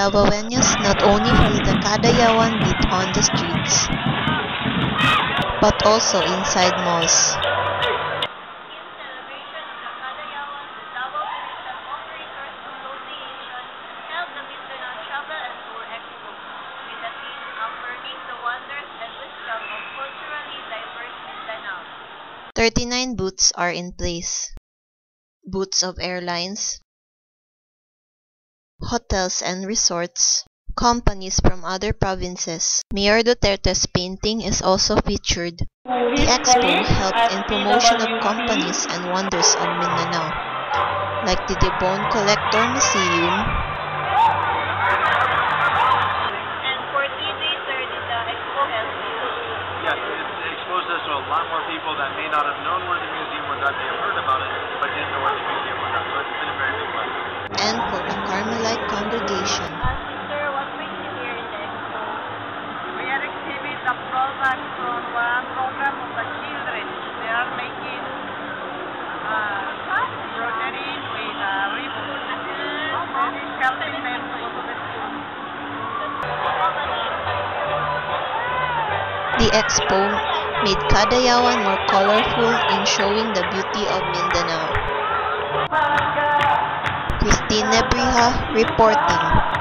Davaoenos not only feel the Kadayawan beat on the streets, but also inside malls. held the Mindanao Travel and Tour Expo with the theme of learning the wonders and wisdom of culturally diverse Mindanao. 39 booths are in place. Booths of airlines, hotels and resorts, companies from other provinces. Mayor Duterte's painting is also featured. The expo helped in promotion of companies and wonders of Mindanao, like the Debon Collector Museum. And for TJ, sir, did the expo help you? Yes, it exposed us to a lot more people that may not have known where the museum was at. They have heard about it, but didn't know where the museum was at. So it's been a very big plus. And for the Carmelite congregation. Sir, what brings you here in the expo? We are exhibit the products from one program of the children. They are making groceries with ribbons. That is helping them to go to the school. The expo made Kadayawan more colorful in showing the beauty of Mindanao. Christine Nebriha reporting.